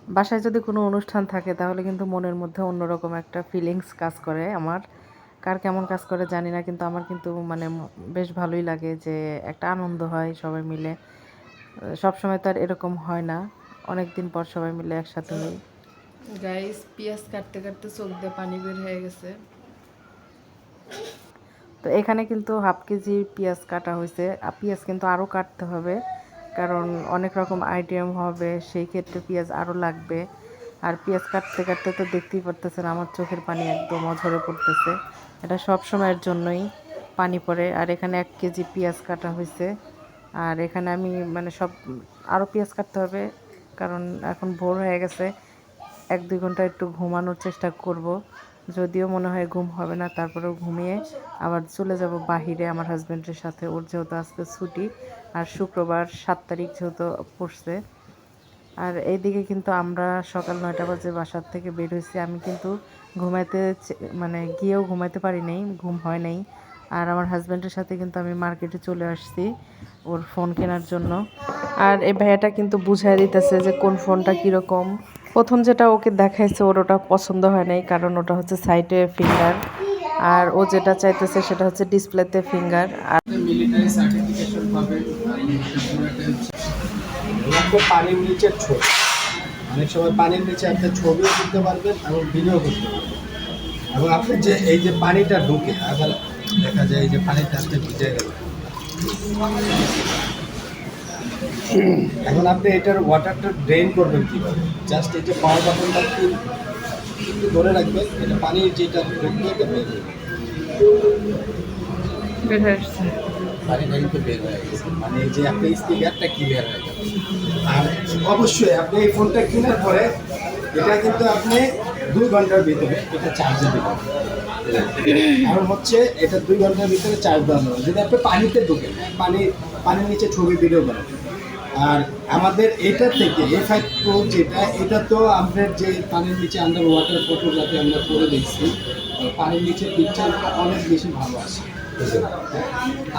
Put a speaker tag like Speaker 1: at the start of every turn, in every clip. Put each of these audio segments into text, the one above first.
Speaker 1: বাসায় যদি কোনো অনুষ্ঠান থাকে তাহলে কিন্তু মনের মধ্যে অন্যরকম একটা ফিলিংস কাজ করে আমার। কার কেমন কাজ করে জানি না, কিন্তু আমার কিন্তু মানে বেশ ভালোই লাগে যে একটা আনন্দ হয় সবাই মিলে। সবসময় তো আর এরকম হয় না, অনেক দিন পর সবাই মিলে একসাথে হই। গাইস, পেঁয়াজ কাটতে কাটতে চোখ দিয়ে পানি বের হয়ে গেছে। তো এখানে কিন্তু হাফ কেজি পেঁয়াজ কাটা হয়েছে। পেঁয়াজ কিন্তু আরও কাটতে হবে, কারণ অনেক রকম আইটেম হবে, সেই ক্ষেত্রে পেঁয়াজ আরও লাগবে। আর পেঁয়াজ কাটতে কাটতে তো দেখতেই পারতেছেন আমার চোখের পানি একদম ঝরে পড়তেছে। এটা সব সময়ের জন্যই পানি পড়ে। আর এখানে 1 কেজি পেঁয়াজ কাটা হয়েছে। আর এখানে আমি মানে সব আরও পেঁয়াজ কাটতে হবে, কারণ এখন ভোর হয়ে গেছে। 1-2 ঘন্টা একটু ঘুমানোর চেষ্টা করব, যদিও মনে হয় ঘুম হবে না, তারপরেও ঘুমিয়ে আবার চলে যাব বাহিরে আমার হাজব্যান্ডের সাথে। ওর যেহেতু আজকে ছুটি, আর শুক্রবার 7 তারিখ যেহেতু পড়ছে। আর এইদিকে কিন্তু আমরা সকাল 9টা বাজে বাসার থেকে বের হয়েছি। আমি কিন্তু ঘুমাইতে মানে গিয়েও ঘুমাইতে পারি নাই, ঘুম হয় নাই। আর আমার হাজব্যান্ডের সাথে কিন্তু আমি মার্কেটে চলে আসছি ওর ফোন কেনার জন্য। আর এই ভাইয়াটা কিন্তু বুঝাই দিতেছে যে কোন ফোনটা কীরকম। প্রথম যেটা ওকে দেখাইছে ওর ওটা পছন্দ হয় নাই, কারণ ওটা হচ্ছে সাইডে ফিঙ্গার, আর ও যেটা চাইতেছে সেটা হচ্ছে ডিসপ্লেতে ফিঙ্গার। আর
Speaker 2: মিলিটারি সার্টিফিকেশন পাবেন। পানির নিচের ছবি, অনেক সময় পানির নিচে আপনি ছবিও তুলতে পারবেন এবং ভিডিও করতে পারবেন। এবং আপনি যে এই যে পানিটা ঢুকে আবার দেখা যায় এই যে পানিটা আপনি ভিজে গেল, এখন আপনি এটার ওয়াটারটা ড্রেন করবেন কীভাবে? জাস্ট এই যে পাওয়ার বাটনটা একটু ধরে রাখবেন, এটা পানির যেটা ঢুকবে এটা বের হয়ে যাবে।
Speaker 1: বের হয়ে আসছে।
Speaker 2: পানিটা কিন্তু বের হয়ে গেছে, মানে এই যে আপনি স্পিকারটা ক্লিয়ার হয়ে যাবে। আর অবশ্যই আপনি এই ফোনটা কেনার পরে এটা কিন্তু আপনি 2 ঘন্টার ভিতরে এটা চার্জে দেবেন। কারণ হচ্ছে এটা 2 ঘন্টার ভিতরে চার্জ দেওয়া হবে যদি আপনি পানিতে ঢুকেন, পানির নিচে ছবি ভিডিও করেন। আর আমাদের এটা থেকে A5 Pro যেটা, এটা তো আমাদের যে পানির নিচে আন্ডার ওয়াটার ফটোগ্রাফি আমরা করে দেখছি, পানির নিচে পিকচারটা অনেক বেশি ভালো আসে।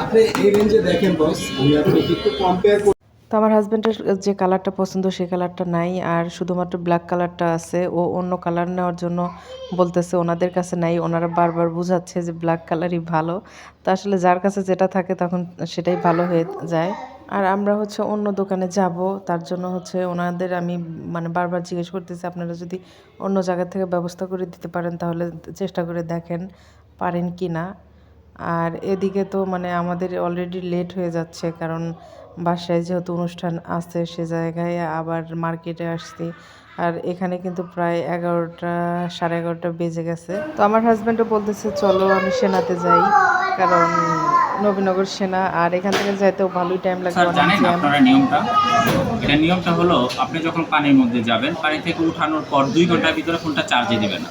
Speaker 2: আপনি এই রেঞ্জে দেখেন বস, আমি আপনাকে একটু কম্পেয়ার করি।
Speaker 1: তো আমার হাজব্যান্ডের যে কালারটা পছন্দ সেই কালারটা নাই, আর শুধুমাত্র ব্ল্যাক কালারটা আছে। ও অন্য কালার নেওয়ার জন্য বলতেছে, ওনাদের কাছে নাই। ওনারা বারবার বোঝাচ্ছে যে ব্ল্যাক কালারই ভালো। তো আসলে যার কাছে যেটা থাকে তখন সেটাই ভালো হয়ে যায়। আর আমরা হচ্ছে অন্য দোকানে যাব, তার জন্য হচ্ছে ওনাদের আমি মানে বারবার জিজ্ঞেস করতেছি আপনারা যদি অন্য জায়গা থেকে ব্যবস্থা করে দিতে পারেন তাহলে চেষ্টা করে দেখেন পারেন কি না। আর এদিকে তো মানে আমাদের অলরেডি লেট হয়ে যাচ্ছে, কারণ বাসায় যেহেতু অনুষ্ঠান আছে সে জায়গায় আবার মার্কেটে আসছি। আর এখানে কিন্তু প্রায় 11টা 11:30 বেজে গেছে। তো আমার হাজব্যান্ডও বলতেছে চলো আমি সেনাতে যাই, কারণ নবীনগর সেনা, আর এখান থেকে যাইতেও ভালোই টাইম লাগবে।
Speaker 3: স্যার জানেন আপনারা নিয়মটা? এটা নিয়মটা হলো আপনি যখন পানির মধ্যে যাবেন, পানি থেকে উঠানোর পর 2 ঘন্টার ভিতরে ফোনটা চার্জে দিবেন না।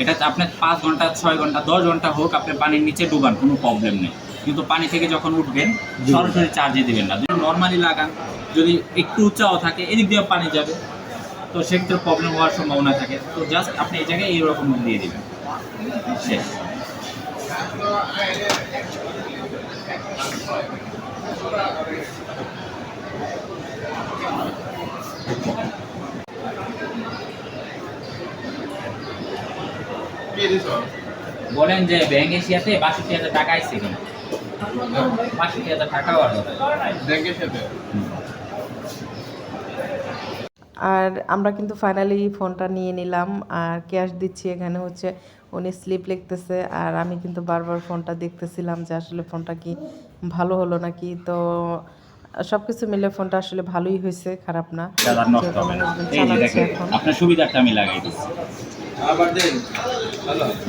Speaker 3: এটা আপনি 5 ঘন্টা 6 ঘন্টা 10 ঘন্টা হোক আপনি পানির নিচে ডুবান, কোনো প্রবলেম নেই। কিন্তু পানি থেকে যখন উঠবেন সরাসরি চার্জে দিবেন না। যদি নর্মালি লাগান, যদি একটু উঁচাও থাকে এদিক দিয়ে পানি যাবে, তো সেক্ষেত্রে প্রবলেম হওয়ার সম্ভাবনা থাকে। তো জাস্ট আপনি এই জায়গায় এইরকম দিয়ে দেবেন, শেষ। বলেন যে ব্যাংক এশিয়াতে ৬২,০০০ টাকা আসছে কিনা? ৬২,০০০ টাকা ব্যাংকের সাথে।
Speaker 1: আর আমরা কিন্তু ফাইনালি ফোনটা নিয়ে নিলাম, আর ক্যাশ দিচ্ছি। এখানে হচ্ছে উনি স্লিপ লিখতেছে, আর আমি কিন্তু বারবার ফোনটা দেখতেছিলাম যে আসলে ফোনটা কি ভালো হলো নাকি। তো সব কিছু মিলে ফোনটা আসলে ভালোই হয়েছে, খারাপ না।
Speaker 3: নষ্ট হবে না। এই যে দেখেন আপনার সুবিধাটা আমি লাগাই দিচ্ছি।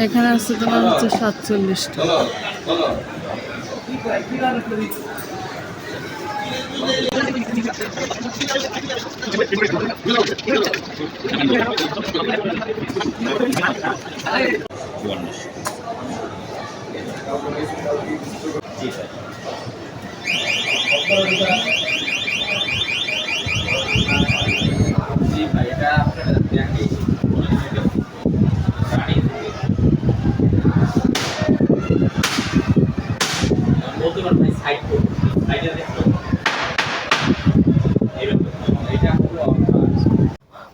Speaker 1: এখানে আছে তোমার হচ্ছে 47টা।
Speaker 3: জি স্যার। জি ভাই, এটা আপনার ব্যাংকে বলতে পারেন ভাই, সাইড করুন, সাইডে দেখুন এইরকম। এটা হলো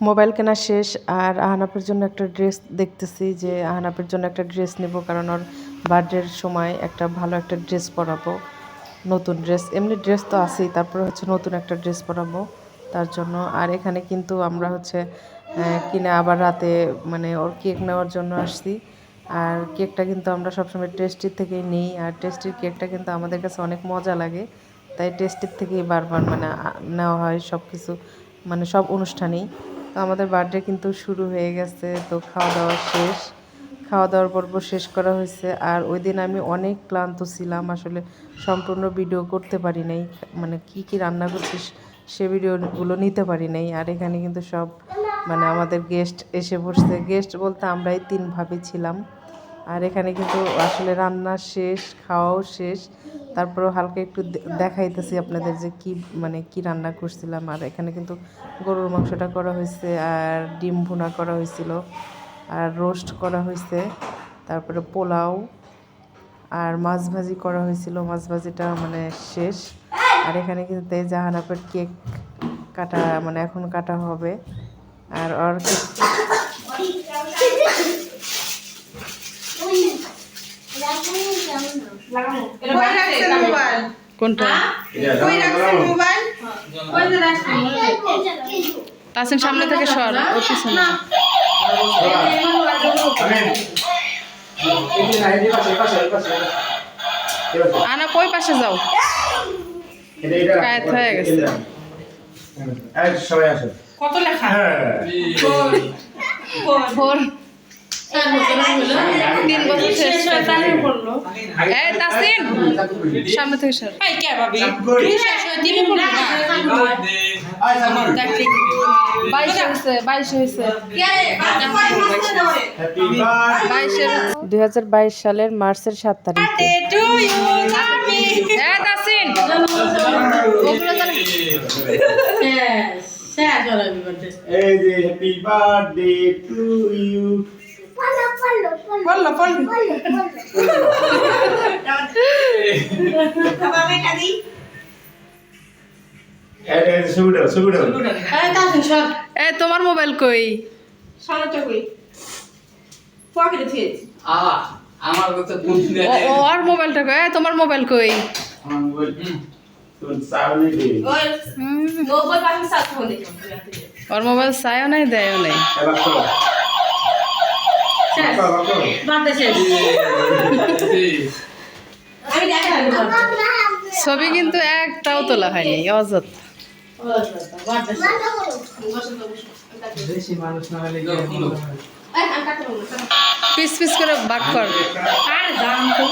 Speaker 1: মোবাইল কেনা শেষ, আর আহনাফের জন্য একটা ড্রেস দেখতেছি, যে আহনাফের জন্য একটা ড্রেস নেব, কারণ ওর বার্থডের সময় একটা ভালো একটা ড্রেস পরাবো, নতুন ড্রেস, এমনি ড্রেস তো আছেই, তারপরে হচ্ছে নতুন একটা ড্রেস পরাবো তার জন্য। আর এখানে কিন্তু আমরা হচ্ছে কিনে আবার রাতে মানে ওর কেক নেওয়ার জন্য আসছি। আর কেকটা কিন্তু আমরা সবসময় টেস্টির থেকেই নিই, আর টেস্টির কেকটা কিন্তু আমাদের কাছে অনেক মজা লাগে, তাই টেস্টির থেকেই বারবার মানে নেওয়া হয় সব কিছু, মানে সব অনুষ্ঠানেই। তো আমাদের বার্থডে কিন্তু শুরু হয়ে গেছে, তো খাওয়া দাওয়া শেষ, খাওয়া দাওয়ার পর্ব শেষ করা হয়েছে। আর ওই দিন আমি অনেক ক্লান্ত ছিলাম, আসলে সম্পূর্ণ ভিডিও করতে পারি নাই, মানে কি কি রান্না করছিস সে ভিডিওগুলো নিতে পারি নাই। আর এখানে কিন্তু সব মানে আমাদের গেস্ট এসে বসছে, গেস্ট বলতে আমরাই 3 ভাবি ছিলাম। আর এখানে কিন্তু আসলে রান্না শেষ, খাওয়াও শেষ, তারপরেও হালকা একটু দেখাইতেছি আপনাদের যে কি মানে কি রান্না করছিলাম। আর এখানে কিন্তু গরুর মাংসটা করা হয়েছে, আর ডিম ভুনা করা হয়েছিল, আর রোস্ট করা হয়েছে, তারপরে পোলাও আর মাছ ভাজি করা হয়েছিল, মাছ ভাজিটা মানে শেষ। আর এখানে কিন্তু জাহানাপের কেক কাটা মানে এখন কাটা হবে। আর ওর কোনটা তাসিন সামনে থেকে সর, ওর পিছনে। আনা কই পাশে যাও, কায়েত হয়ে গেছে।
Speaker 4: কত লেখা?
Speaker 1: 4 3 বছর শেষ
Speaker 4: পড়লো।
Speaker 1: এই তাসিন সামনে থেকে সর।
Speaker 4: এই কে ভাবি? শেষ হয়ে দিনে পড়লো না।
Speaker 1: 22 হয়েছে 2022 সালের মার্চের 7 তারিখ।
Speaker 4: To you happy.
Speaker 1: তাসিন ওগুলো তো
Speaker 4: শেষ হলো বিবাদে।
Speaker 2: এই যে হ্যাপি বার্থডে টু ইউ।
Speaker 4: পড়লো। বাবা মেটা দি।
Speaker 2: এই সুবিধা।
Speaker 4: এই তাসিন সব
Speaker 1: তোমার মোবাইল কই?
Speaker 4: সারাটা কই? পকেটে থিয়েছি।
Speaker 3: আমার কাছে বুদ্ধি
Speaker 1: ওর মোবাইলটা কই? তোমার মোবাইল কই?
Speaker 2: আমার মোবাইল তোর সামনে দে।
Speaker 4: ওই মোবাইল পাশে সাথ হলে।
Speaker 1: ওর মোবাইল চাইও নাই দেয়ও নাই।
Speaker 2: এবার তো
Speaker 4: শেষ। বাদে শেষ। আমি দেখাই দেব।
Speaker 1: ছবি কিন্তু একটাও তোলা হয়নি, অযথা।
Speaker 4: বাদে শেষ।
Speaker 2: বেশি মানুষ না হলে
Speaker 4: এই আমি কাটতে বলবো।
Speaker 1: পিস পিস করে ভাগ কর।
Speaker 4: আর দাম তো